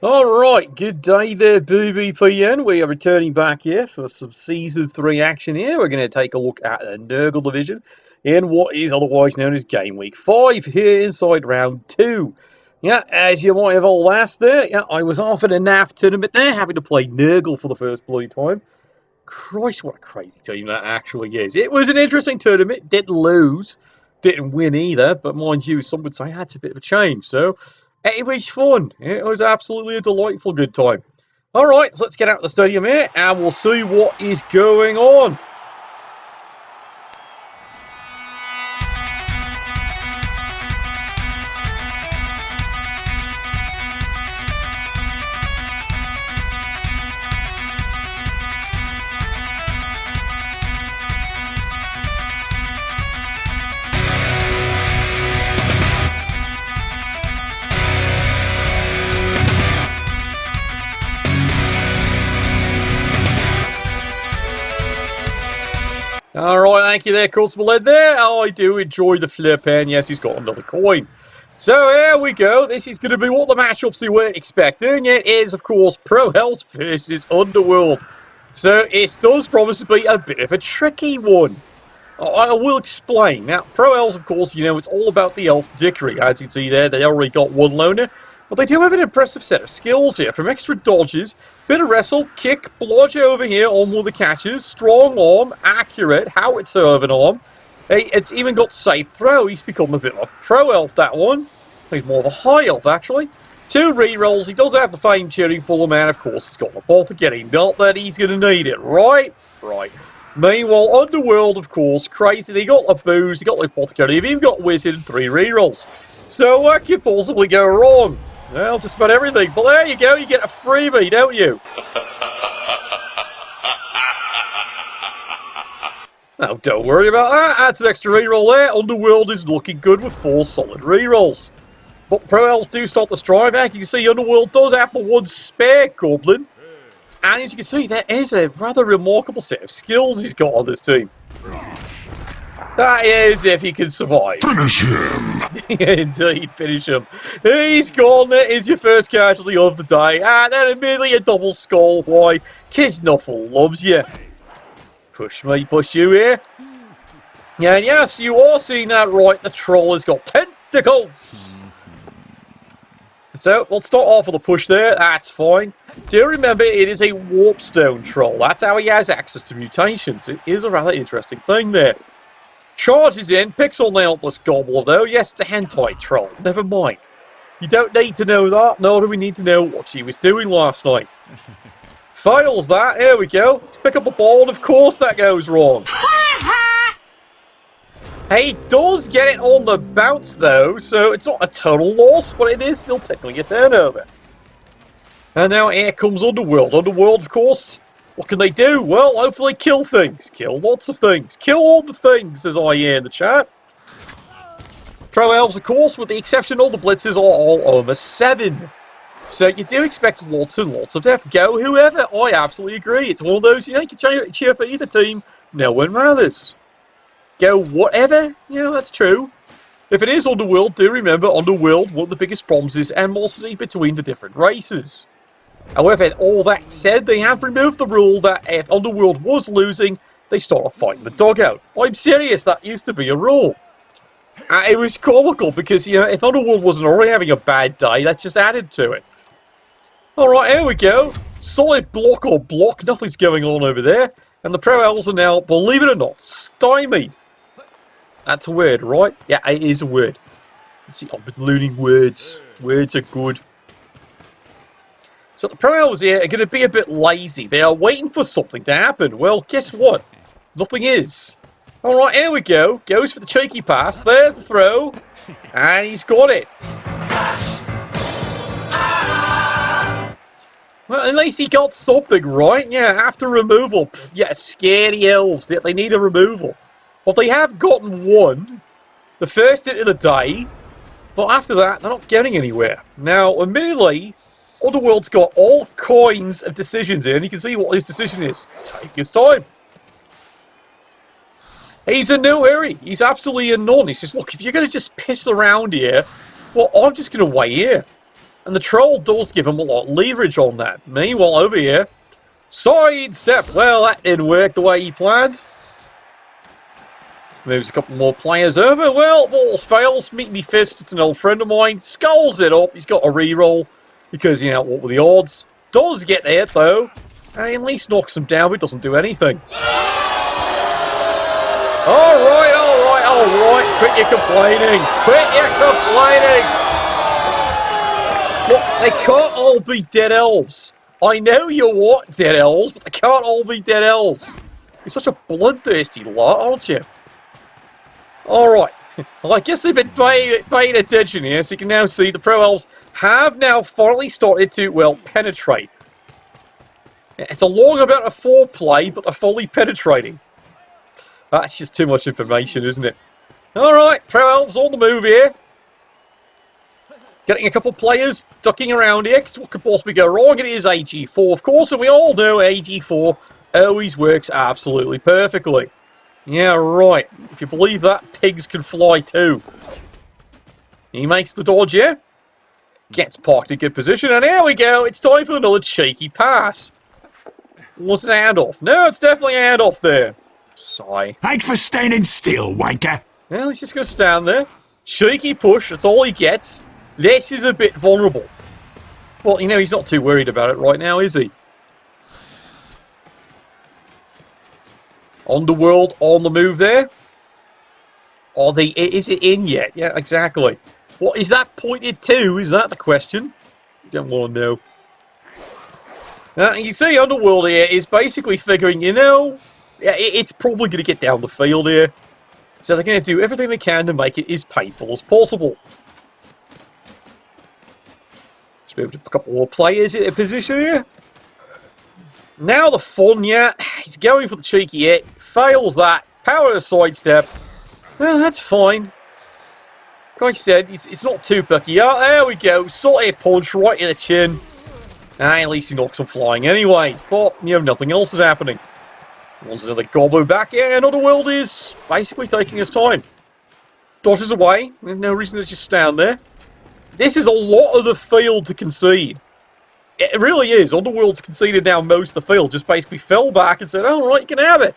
Alright, good day there, BBPN. We are returning back here for some Season 3 action here. We're going to take a look at the Nurgle division in what is otherwise known as Game Week 5 here inside Round 2. Yeah, as you might have all asked there, yeah, I was off at a NAF tournament there, having to play Nurgle for the first bloody time. Christ, what a crazy team that actually is. It was an interesting tournament, didn't lose, didn't win either, but mind you, some would say that's a bit of a change, so it was fun. It was absolutely a delightful good time. Alright, so let's get out of the stadium here, and we'll see what is going on. Alright, thank you there, Constable Led there. Oh, I do enjoy the flip, and yes, he's got another coin. So here we go. This is going to be what the matchups you weren't expecting. It is, of course, Pro Elves versus Underworld. So it does promise to be a bit of a tricky one. I will explain. Now, Pro Elves, of course, you know, it's all about the elf dickery. As you can see there, they already got one loner. But they do have an impressive set of skills here, from extra dodges, bit of wrestle, kick, blodge over here on all the catches, strong arm, accurate, howitzer of an arm. Hey, it's even got safe throw. He's become a bit of a pro elf, that one. He's more of a high elf, actually. 2 rerolls. He does have the fame cheering full man, of course. He's got the both again. Not that he's going to need it, right? Right. Meanwhile, Underworld, of course, crazy. They got the booze, they got the apothecary, they've even got wizard and 3 rerolls. So what could possibly go wrong? Well, just about everything. But there you go, you get a freebie, don't you? Now, don't worry about that. That's an extra reroll there. Underworld is looking good with 4 solid rerolls. But Pro Elves do start the strive back. You can see Underworld does have the 1 spare goblin. And as you can see, there is a rather remarkable set of skills he's got on this team. That is, if he can survive. Finish him! Indeed, finish him. He's gone. That is your first casualty of the day. And then immediately a double skull. Why? Kids Nuffle loves you. Push me, push you here. And yes, you are seeing that right. The troll has got tentacles. So, we'll start off with a push there. That's fine. Do remember, it is a warpstone troll. That's how he has access to mutations. It is a rather interesting thing there. Charges in, picks on the helpless gobbler though. Yes, it's a hentai troll. Never mind. You don't need to know that, nor do we need to know what she was doing last night. Fails that, here we go. Let's pick up the ball, and of course that goes wrong. He does get it on the bounce though, so it's not a total loss, but it is still technically a turnover. And now here comes Underworld. Underworld, of course, what can they do? Well, hopefully kill things. Kill lots of things. Kill all the things, as I hear in the chat. Pro Elves, of course, with the exception all the blitzes are all over 7. So you do expect lots and lots of death. Go whoever. I absolutely agree. It's one of those, you know, you can cheer for either team. No one matters. Go whatever. You know, that's true. If it is Underworld, do remember, Underworld, one of the biggest problems is animosity between the different races. However, all that said, they have removed the rule that if Underworld was losing, they start a fight in the dugout. I'm serious, that used to be a rule. It was comical because, you know, if Underworld wasn't already having a bad day, that just added to it. Alright, here we go. Solid block or block, nothing's going on over there. And the Pro Elves are now, believe it or not, stymied. That's a word, right? Yeah, it is a word. Let's see, I've been learning words. Words are good. So the Pro Elves here are going to be a bit lazy. They are waiting for something to happen. Well, guess what? Nothing is. Alright, here we go. Goes for the cheeky pass. There's the throw. And he's got it. Well, at least he got something, right? Yeah, after removal. Pff, yeah, scary elves. They need a removal. Well, they have gotten one. The first hit of the day. But after that, they're not getting anywhere. Now, admittedly, Underworld's got all kinds of decisions here, and you can see what his decision is. Take his time. He's in no hurry. He's absolutely in none. He says, look, if you're going to just piss around here, well, I'm just going to wait here. And the troll does give him a lot of leverage on that. Meanwhile, over here, sidestep. Well, that didn't work the way he planned. Moves a couple more players over. Well, if all fails, Meet Me Fist, it's an old friend of mine. Skulls it up. He's got a reroll because, you know, what were the odds? Does get there, though. And he at least knocks him down, but doesn't do anything. Alright. Quit your complaining. Look, they can't all be dead elves. I know you want dead elves, but they can't all be dead elves. You're such a bloodthirsty lot, aren't you? Alright. Well, I guess they've been paying attention here, so you can now see the Pro Elves have now finally started to, well, penetrate. It's a long amount of foreplay, but they're fully penetrating. That's just too much information, isn't it? Alright, Pro Elves on the move here. Getting a couple players ducking around here, because what could possibly go wrong? It is AG4, of course, and we all know AG4 always works absolutely perfectly. Yeah, right. If you believe that, pigs can fly too. He makes the dodge here. Gets parked in good position, and here we go. It's time for another cheeky pass. Was it a handoff? No, it's definitely a handoff there. Sigh. Thanks for standing still, wanker. Well, he's just going to stand there. Cheeky push, that's all he gets. This is a bit vulnerable. Well, you know, he's not too worried about it right now, is he? Underworld on the move there. Is it in yet? Yeah, exactly. What is that pointed to? Is that the question? Don't want to know. You can see Underworld here is basically figuring, you know, it's probably going to get down the field here. So they're going to do everything they can to make it as painful as possible. Let's move to a couple more players in a position here. Now the fun, yeah. He's going for the cheeky hit. Fails that. Power of sidestep. Well, that's fine. Like I said, it's not too picky. Oh, there we go. Salty punch right in the chin. At least he knocks him flying anyway. But, you know, nothing else is happening. Wants another GotW back. Yeah, Underworld is basically taking his time. Dodges away. There's no reason to just stand there. This is a lot of the field to concede. It really is. Underworld's conceded now most of the field. Just basically fell back and said, oh, right, you can have it.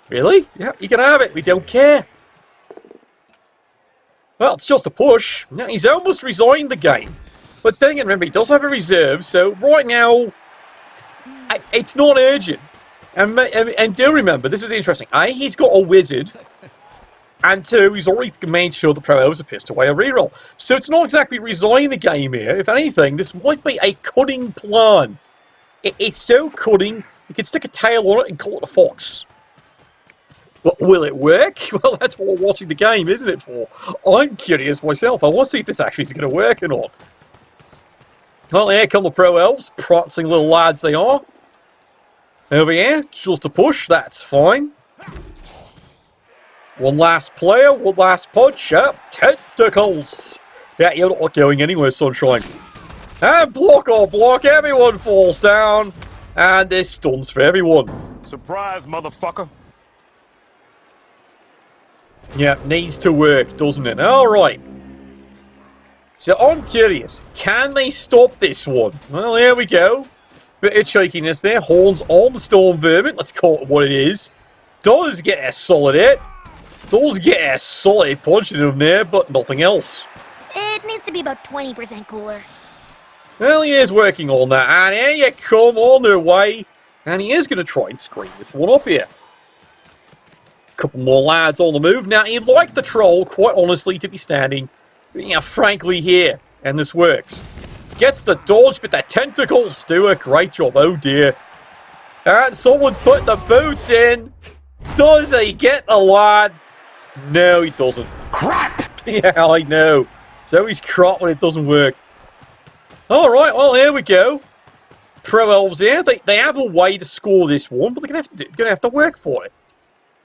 Really? Yeah, you can have it. We don't care. Well, it's just a push. Now, he's almost resigned the game. But then again, remember, he does have a reserve. So right now, it's not urgent. And do remember, this is interesting. A, he's got a wizard. And two, he's already made sure the Pro Elves have pissed away a reroll. So it's not exactly resign the game here. If anything, this might be a cunning plan. It's so cunning, you could stick a tail on it and call it a fox. But will it work? Well, that's what we're watching the game, isn't it, for? I'm curious myself. I want to see if this actually is going to work or not. Well, here come the Pro Elves. Prancing little lads they are. Over here, just a push. That's fine. One last player, one last punch. Up, tentacles. Yeah, you're not going anywhere, sunshine. And block or block, everyone falls down. And there's stuns for everyone. Surprise, motherfucker. Yeah, needs to work, doesn't it? Alright. So I'm curious, can they stop this one? Well, here we go. Bit of shakiness there. Horns on the Storm Vermin. Let's call it what it is. Does get a solid hit. Does get a solid punch in him there, but nothing else. It needs to be about 20% cooler. Well, he is working on that. And here you come on their way. And he is going to try and screen this one off here. Couple more lads on the move. Now, he'd like the troll, quite honestly, to be standing, you know, frankly here. And this works. Gets the dodge, but the tentacles do a great job. Oh, dear. And someone's put the boots in. Does he get the lad? No, he doesn't. Crap! Yeah, I know. So he's crap when it doesn't work. Alright, well, here we go. Pro Elves here. They have a way to score this one, but they're going to have to work for it.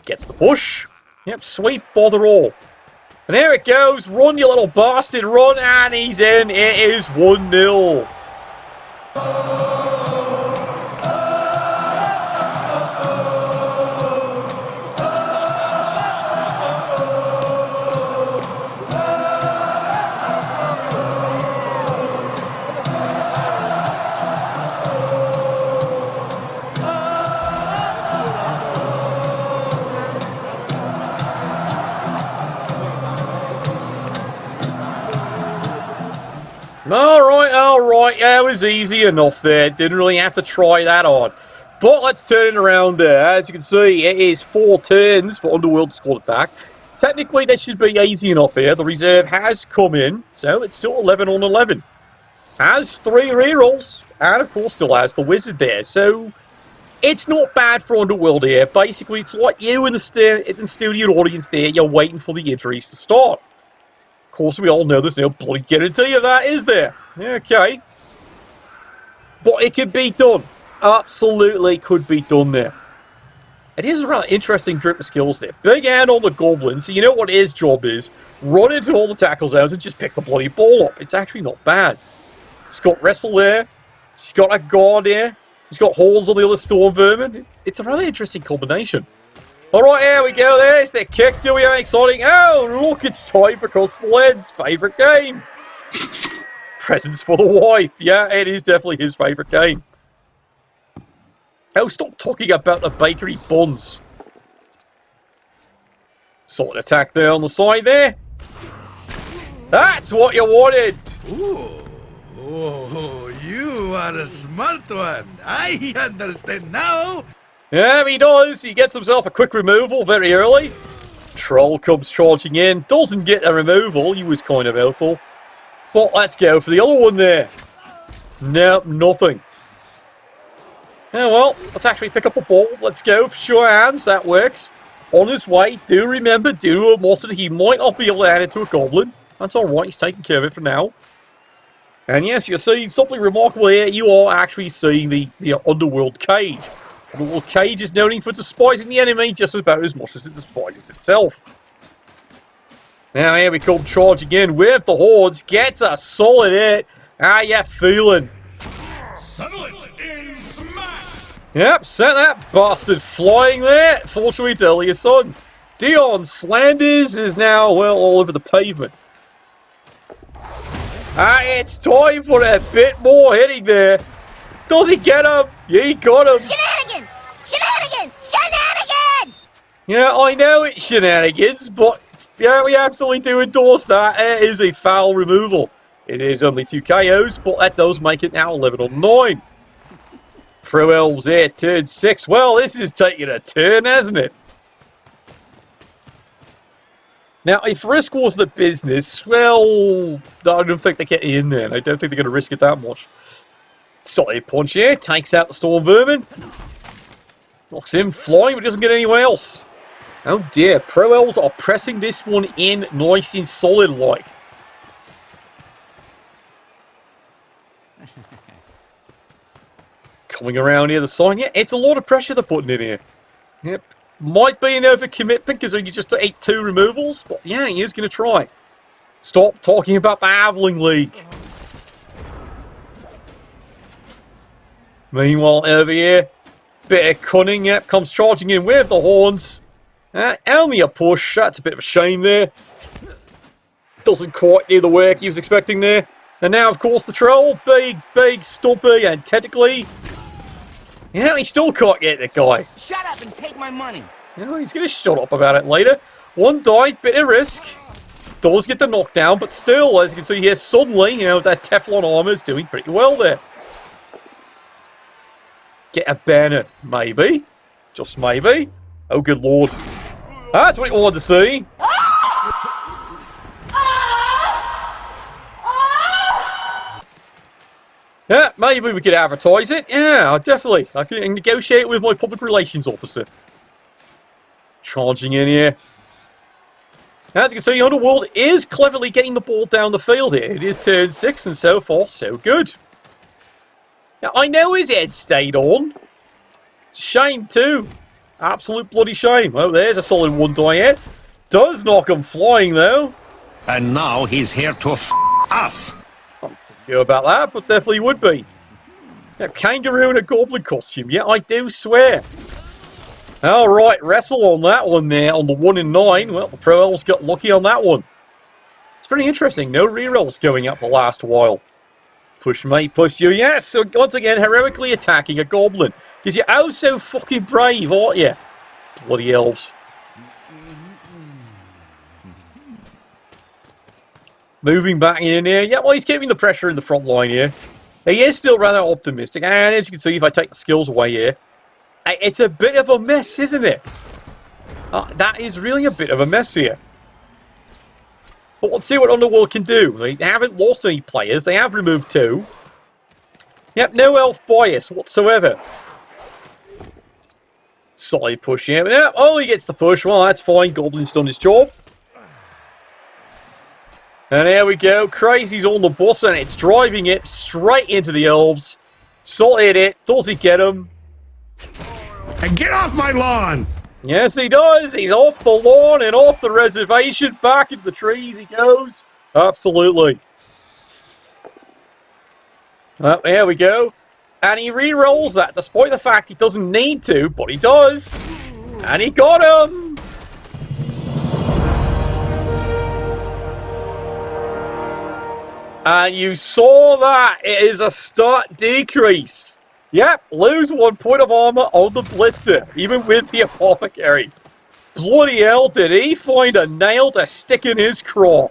Gets the push. Yep, sweet bother all. And here it goes. Run, you little bastard. Run, and he's in. It is 1-0. Alright. Yeah, it was easy enough there. Didn't really have to try that hard. But let's turn it around there. As you can see, it is 4 turns for Underworld to score it back. Technically, that should be easy enough here. The reserve has come in, so it's still 11 on 11. Has 3 rerolls, and of course still has the wizard there. So it's not bad for Underworld here. Basically, it's like you in the studio audience there. You're waiting for the injuries to start. Of course, we all know there's no bloody guarantee of that, is there? Okay. But it could be done. Absolutely could be done there. It is a rather interesting group of skills there. Big hand on the goblin, so you know what his job is. Run into all the tackle zones and just pick the bloody ball up. It's actually not bad. He's got wrestle there. He's got a guard here. He's got holes on the other storm vermin. It's a really interesting combination. Alright, here we go. There's the kick. Do we have exciting? Oh, look, it's time for Customer's favourite game. Presents for the wife. Yeah, it is definitely his favourite game. Oh, stop talking about the bakery buns. Solid attack there on the side there. That's what you wanted. Ooh. Oh, you are a smart one. I understand now. Yeah, he does. He gets himself a quick removal very early. Troll comes charging in. Doesn't get a removal. He was kind of helpful. But let's go for the other one there. Nope, nothing. Oh, well, let's actually pick up the ball. Let's go for sure hands. That works. On his way. Do remember, do a monster. He might not be able to add it to a goblin. That's alright. He's taking care of it for now. And yes, you see something remarkable here. You are actually seeing the Underworld cage. The Underworld cage is known for despising the enemy just about as much as it despises itself. Now here we come charging in with the hordes. Gets a solid hit. How you feeling? Settle it in smash! Yep, sent that bastard flying there. Fortunately, to earlier son. Dion Slanders is now, well, all over the pavement. It's time for a bit more hitting there. Does he get him? Yeah, he got him. Shenanigans! Shenanigans! Shenanigans! Yeah, I know it's shenanigans, but yeah, we absolutely do endorse that. It is a foul removal. It is only 2 KOs, but that does make it now 11 on 9. Pro Elves here, turn 6. Well, this is taking a turn, hasn't it? Now, if risk was the business, well, I don't think they're getting in there. I don't think they're going to risk it that much. Solid punch here. Takes out the Storm Vermin. Knocks him flying, but doesn't get anywhere else. Oh dear. Pro Elves are pressing this one in nice and solid-like. Coming around here, the sign. Yeah, it's a lot of pressure they're putting in here. Yep. Might be an overcommitment because you just ate 2 removals, but yeah, he is going to try. Stop talking about the Aveling League. Meanwhile, over here, bit of cunning, yep, comes charging in with the horns. Only a push, that's a bit of a shame there. Doesn't quite do the work he was expecting there. And now, of course, the troll, big, stumpy, and technically... Yeah, he still can't get the guy. Shut up and take my money. Yeah, he's going to shut up about it later. One die, bit of risk. Does get the knockdown, but still, as you can see here, suddenly, you know, that Teflon armor is doing pretty well there. Get a banner, maybe. Just maybe. Oh, good lord. That's what he wanted to see. Yeah, maybe we could advertise it. Yeah, definitely. I can negotiate with my public relations officer. Charging in here. As you can see, Underworld is cleverly getting the ball down the field here. It is turn 6, and so far, so good. Now, I know his head stayed on. It's a shame, too. Absolute bloody shame. Oh, there's a solid 1 die hit. Does knock him flying, though. And now he's here to us. I'm not sure about that, but definitely would be. Now, kangaroo in a goblin costume. Yeah, I do swear. Alright, wrestle on that one there, on the 1 in 9. Well, the Pro Elves got lucky on that one. It's pretty interesting. No rerolls going up the last while. Push me, push you. Yes, so once again, heroically attacking a goblin. Because you're oh so fucking brave, aren't you? Bloody elves. Moving back in here. Yeah, well, he's keeping the pressure in the front line here. He is still rather optimistic. And as you can see, if I take the skills away here, it's a bit of a mess, isn't it? That is really a bit of a mess here. But let's see what Underworld can do. They haven't lost any players. They have removed 2. Yep, no elf bias whatsoever. Solid push here. Yep, oh, he gets the push. Well, that's fine. Goblin's done his job. And there we go. Crazy's on the bus, and it's driving it straight into the elves. Sorted it. Does he get him? And get off my lawn! Yes, he does. He's off the lawn and off the reservation. Back into the trees he goes. Absolutely. Well, there we go. And he re-rolls that, despite the fact he doesn't need to, but he does. And he got him! And you saw that. It is a stat decrease. Yep, lose 1 point of armor on the Blitzer, even with the Apothecary. Bloody hell, did he find a nail to stick in his craw.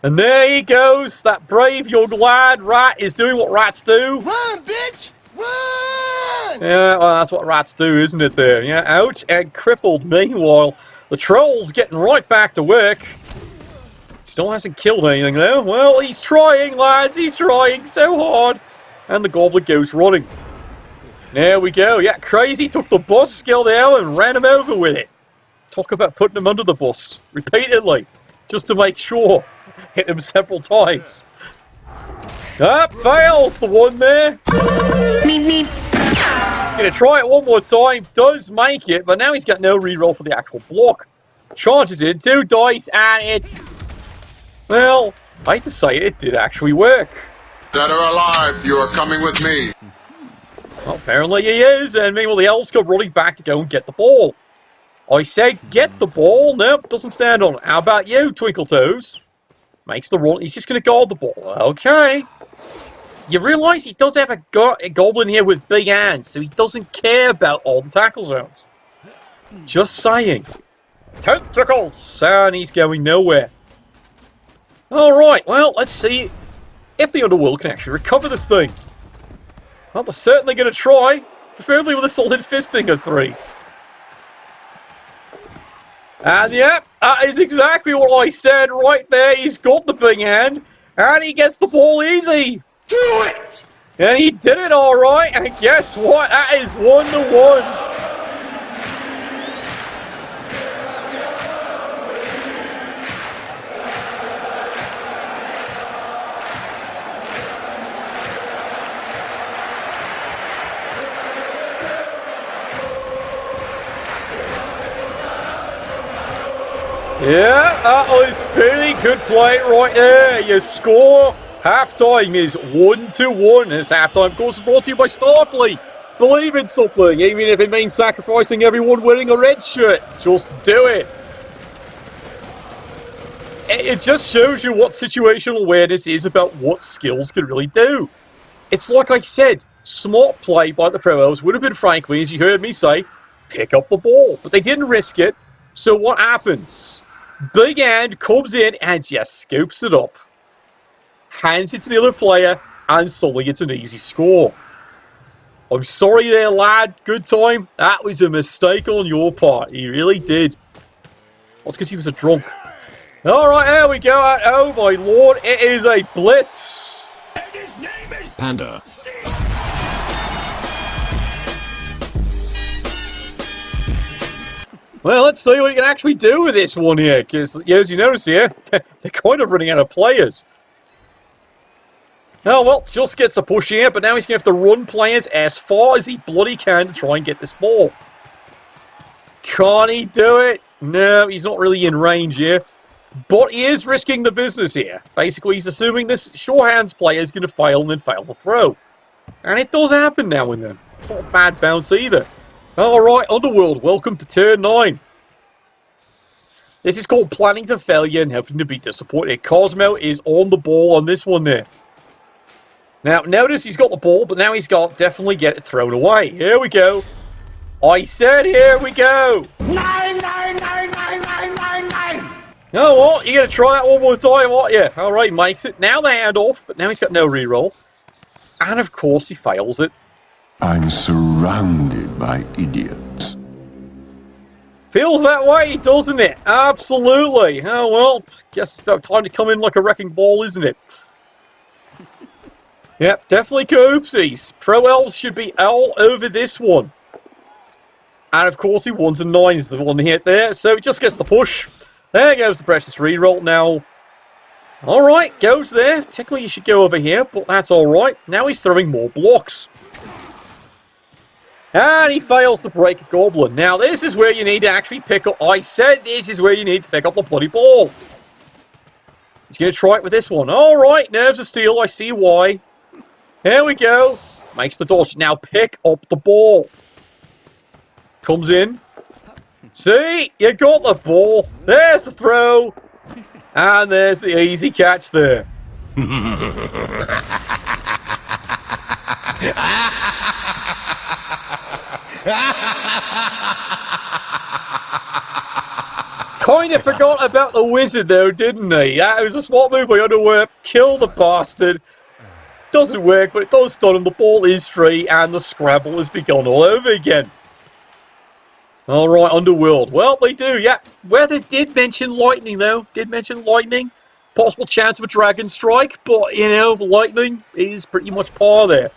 And there he goes, that brave young lad. Rat is doing what rats do. Run, bitch! Run! Yeah, well, that's what rats do, isn't it there? Yeah, ouch, and crippled. Meanwhile, the troll's getting right back to work. Still hasn't killed anything, though. Well, he's trying, lads. He's trying so hard. And the goblin goes running. There we go. Yeah, Crazy took the bus skill there and ran him over with it. Talk about putting him under the bus repeatedly, just to make sure. Hit him several times. Fails the one there. He's going to try it one more time. Does make it, but now he's got no reroll for the actual block. Charges in 2 dice, and it's... Well, I hate to say it, it did actually work. Dead or alive, you are coming with me. Well, apparently he is, and meanwhile the elves go running back to go and get the ball. I said get the ball. Nope, doesn't stand on it. How about you, Twinkle Toes? Makes the run. He's just going to guard the ball. Okay. You realise he does have a goblin here with big hands, so he doesn't care about all the tackle zones. Just saying. Tentacles! And he's going nowhere. Alright, well, let's see if the Underworld can actually recover this thing. Well, they're certainly going to try, preferably with a solid fisting of 3. And yep, that is exactly what I said right there. He's got the big hand, and he gets the ball easy. Do it! And he did it alright, and guess what? That is 1-1. Yeah, that was pretty good play right there. Your score, halftime is 1-1. This halftime, of course, is brought to you by Starfleet. Believe in something, even if it means sacrificing everyone wearing a red shirt. Just do it. It just shows you what situational awareness is about what skills can really do. It's like I said, smart play by the Pro Elves would have been, frankly, as you heard me say, pick up the ball. But they didn't risk it. So what happens? Big Hand comes in and just scoops it up. Hands it to the other player, and suddenly it's an easy score. I'm sorry there, lad. Good time. That was a mistake on your part. He really did. That's because he was a drunk. Alright, there we go. Oh my lord, it is a blitz. And his name is Panda. Well, let's see what he can actually do with this one here, because as you notice here, they're kind of running out of players. Oh, well, just gets a push here, but now he's going to have to run players as far as he bloody can to try and get this ball. Can't he do it? No, he's not really in range here. But he is risking the business here. Basically, he's assuming this sure hands player is going to fail and then fail the throw. And it does happen now and then. It's not a bad bounce either. Alright, Underworld, welcome to turn 9. This is called planning to failure and helping to be disappointed. Cosmo is on the ball on this one there. Now, notice he's got the ball, but now he's got definitely get it thrown away. Here we go. I said here we go. 9, 9, 9, 9, 9, 9, 9. Oh, what? You're going to try that one more time, aren't you? Alright, makes it. Now the handoff, but now he's got no reroll. And of course he fails it. I'm surrounded by idiots. Feels that way, doesn't it? Absolutely. Oh, well, guess it's about time to come in like a wrecking ball, isn't it? Yep, definitely Coopsies. Pro Elves should be all over this one. And of course he 1s and 9s, the one hit there, so he just gets the push. There goes the precious reroll now. Alright, goes there. Technically you should go over here, but that's alright. Now he's throwing more blocks. And he fails to break a goblin. Now this is where you need to actually pick up... I said this is where you need to pick up the bloody ball. He's going to try it with this one. Alright, Nerves of Steel, I see why. Here we go. Makes the dodge. Now pick up the ball. Comes in. See? You got the ball. There's the throw. And there's the easy catch there. Kind of forgot about the wizard though, didn't he? Yeah, it was a smart move by Underworld. Kill the bastard. Doesn't work, but it does stun him. The ball is free, and the scrabble has begun all over again. Alright, Underworld. Well, they do, yeah. Where they did mention lightning, though. Did mention lightning. Possible chance of a dragon strike, but, you know, lightning is pretty much par there.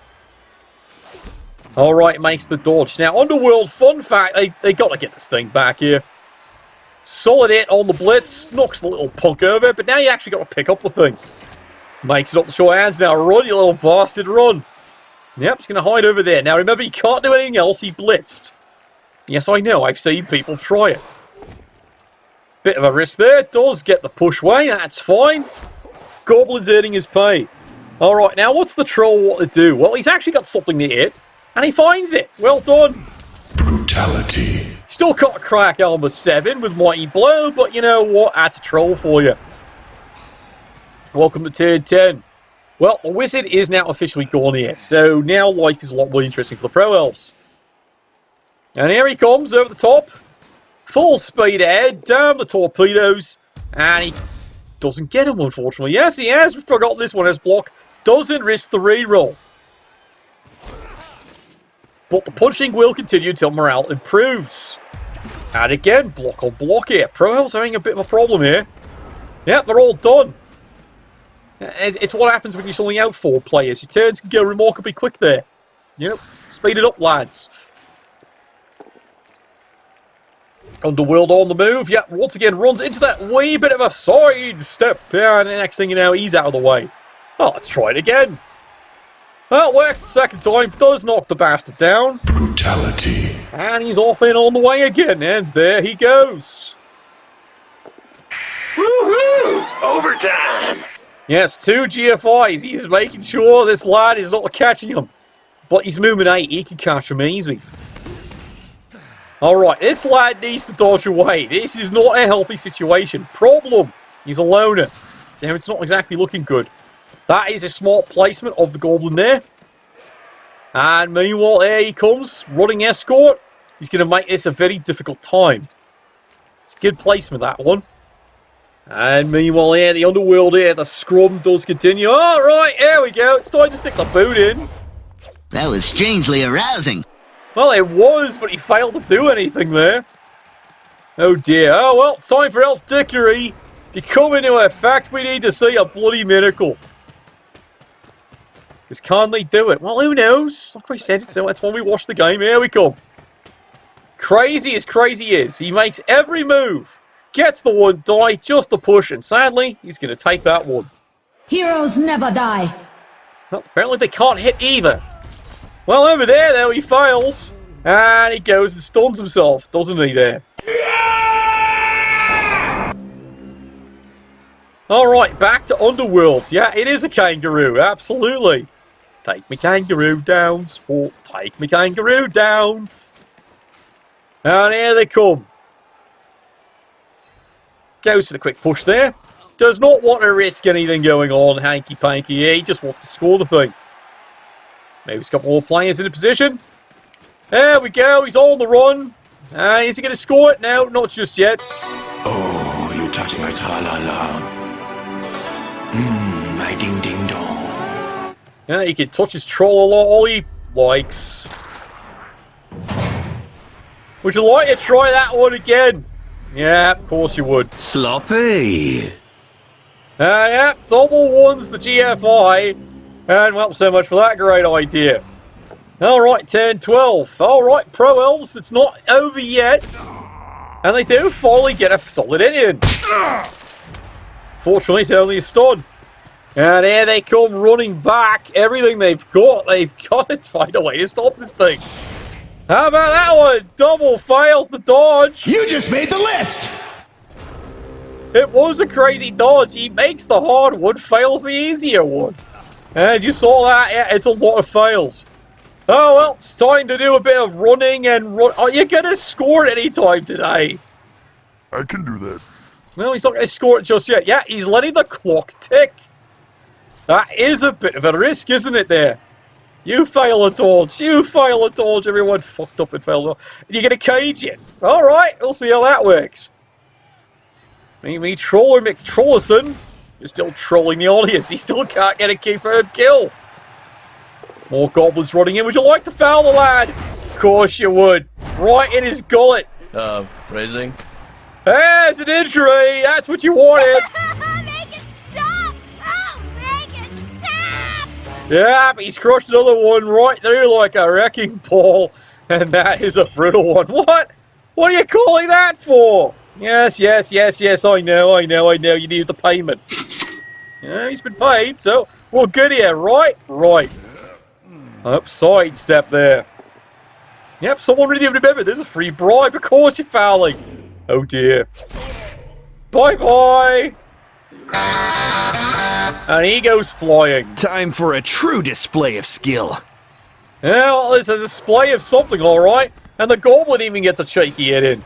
Alright, makes the dodge. Now, Underworld, fun fact, they got to get this thing back here. Solid hit on the blitz. Knocks the little punk over, but now you actually got to pick up the thing. Makes it up the short hands now. Run, you little bastard, run. Yep, he's going to hide over there. Now, remember, he can't do anything else. He blitzed. Yes, I know. I've seen people try it. Bit of a risk there. Does get the push way. That's fine. Goblin's earning his pay. Alright, now what's the troll want to do? Well, he's actually got something to hit. And he finds it. Well done. Brutality. Still got to crack Elmer 7 with Mighty Blow. But you know what? That's a troll for you. Welcome to turn 10. Well, the wizard is now officially gone here. So now life is a lot more interesting for the Pro Elves. And here he comes over the top. Full speed ahead. Down the torpedoes. And he doesn't get him, unfortunately. Yes, he has. We forgot this one as block. Doesn't risk the reroll. But the punching will continue until morale improves. And again, block on block here. Pro Elves having a bit of a problem here. Yep, they're all done. It's what happens when you're selling out 4 players. Your turns can go remarkably quick there. You know, speed it up, lads. Underworld on the move. Yep, once again runs into that wee bit of a side step. Yeah, and the next thing you know, he's out of the way. Oh, let's try it again. Well, works the second time. Does knock the bastard down. Brutality. And he's off in on the way again. And there he goes. Woohoo! Overtime! Yes, 2 GFIs. He's making sure this lad is not catching him. But he's moving 8. He can catch him easy. Alright, this lad needs to dodge away. This is not a healthy situation. Problem. He's a loner. So it's not exactly looking good. That is a smart placement of the goblin there. And meanwhile, here he comes. Running escort. He's going to make this a very difficult time. It's a good placement, that one. And meanwhile here, the Underworld here, the scrum does continue. Alright, here we go. It's time to stick the boot in. That was strangely arousing. Well, it was, but he failed to do anything there. Oh dear. Oh well, time for Elf Dickery to come into effect. We need to see a bloody miracle. Because can they do it? Well, who knows? Like I said, so that's when we watch the game. Here we come. Crazy as crazy is. He makes every move. Gets the one die, just a push, and sadly, he's going to take that one. Heroes never die. Well, apparently they can't hit either. Well, over there, though, he fails. And he goes and stuns himself, doesn't he, there? Yeah! Alright, back to Underworld. Yeah, it is a kangaroo, absolutely. Take me kangaroo down, sport. Take me kangaroo down. And here they come. Goes for the quick push there. Does not want to risk anything going on, hanky-panky here. He just wants to score the thing. Maybe he's got more players in a position. There we go. He's on the run. Is he going to score it? No, not just yet. Oh, you touch my tra-la-la. My ding-ding-dong. Yeah, he can touch his troll all he likes. Would you like to try that one again? Yeah, of course you would. Sloppy. Yeah, double ones the GFI. And, well, so much for that great idea. Alright, turn 12. Alright, Pro Elves, it's not over yet. And they do finally get a solid hit in. Fortunately, it's only a stun. And here they come running back. Everything they've got to find a way to stop this thing. How about that one? Double fails the dodge. You just made the list! It was a crazy dodge. He makes the hard one, fails the easier one. As you saw that, yeah, it's a lot of fails. Oh, well, it's time to do a bit of running and run. Are you going to score at any time today? I can do that. No, he's not going to score it just yet. Yeah, he's letting the clock tick. That is a bit of a risk, isn't it, there? You fail a dodge. You fail a dodge. Everyone fucked up and failed a dodge. And you get a cage in. All right, we'll see how that works. Me Troller McTrollerson is still trolling the audience. He still can't get a confirmed kill. More goblins running in. Would you like to foul the lad? Of course you would. Right in his gullet. Phrasing? There's an injury. That's what you wanted. Make it stop! Oh, make it stop! Yeah, he's crushed another one right through like a wrecking ball. And that is a brutal one. What? What are you calling that for? Yes, I know. You need the payment. Yeah, he's been paid, so we're good here, right? Right. Up, sidestep there. Yep, someone really remember, there's a free bribe. Of course you're fouling. Oh dear. Bye-bye. And he goes flying. Time for a true display of skill. Yeah, well, it's a display of something, alright. And the goblin even gets a shaky hit in.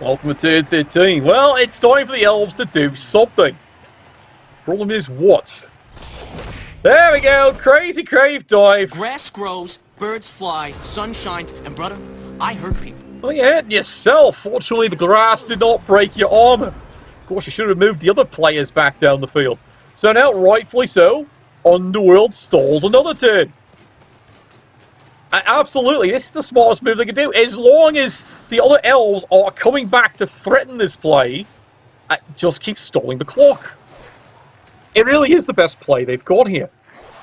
Welcome to turn 13. Well, it's time for the elves to do something. Problem is what? There we go, crazy crave dive. Grass grows, birds fly, sun shines, and brother, I hurt people. Well, you hurt yourself. Fortunately, the grass did not break your armor. Of course, you should have moved the other players back down the field. So now, rightfully so, Underworld stalls another turn. Absolutely, this is the smartest move they can do. As long as the other elves are coming back to threaten this play, just keep stalling the clock. It really is the best play they've got here.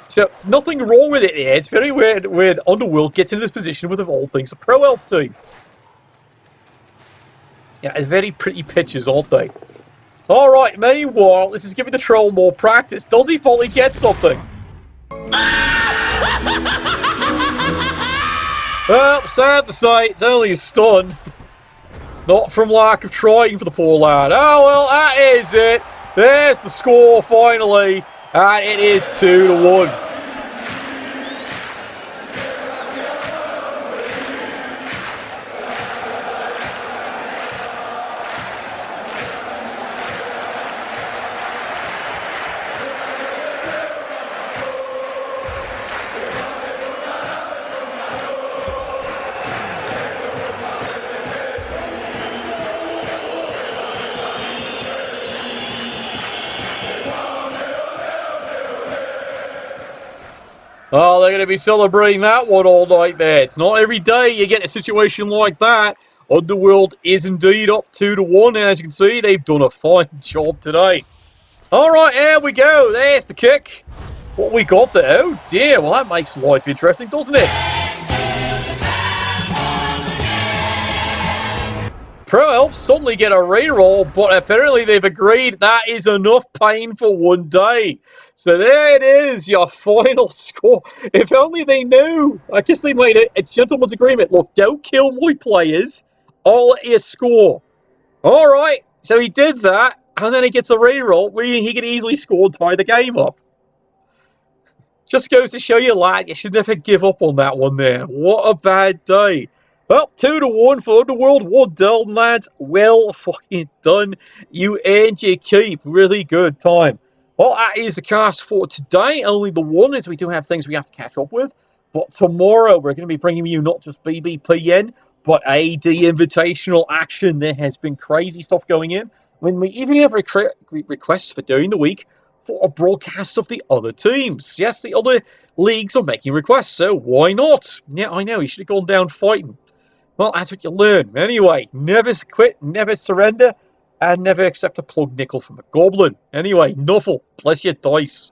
So, nothing wrong with it here. It's very weird where Underworld gets in this position with, of all things, a Pro Elf team. Yeah, very pretty pitches, aren't they? Alright, meanwhile, this is giving the troll more practice. Does he finally get something? Well, sad to say, it's only a stun. Not from lack of trying for the poor lad. Oh, well, that is it. There's the score, finally. And it is 2-1. Oh, they're going to be celebrating that one all night there. It's not every day you get a situation like that. Underworld is indeed up 2-1. As you can see, they've done a fine job today. Alright, here we go. There's the kick. What we got there? Oh dear, well that makes life interesting, doesn't it? Pro Elves suddenly get a reroll, but apparently they've agreed that is enough pain for one day. So there it is, your final score. If only they knew. I guess they made a gentleman's agreement. Look, don't kill my players. I'll let you score. Alright, so he did that, and then he gets a reroll, meaning he can easily score and tie the game up. Just goes to show you, lad, you should never give up on that one there. What a bad day. Well, 2-1 for Underworld. Well done, lads. Well fucking done. You earned your keep. Really good time. Well, that is the cast for today. Only the one, as we do have things we have to catch up with. But tomorrow, we're going to be bringing you not just BBPN, but AD Invitational action. There has been crazy stuff going in. When we even have requests for during the week for a broadcast of the other teams. Yes, the other leagues are making requests, so why not? Yeah, I know, he should have gone down fighting. Well, that's what you learn. Anyway, never quit, never surrender, and never accept a plug nickel from a goblin. Anyway, Nuffle, bless your dice.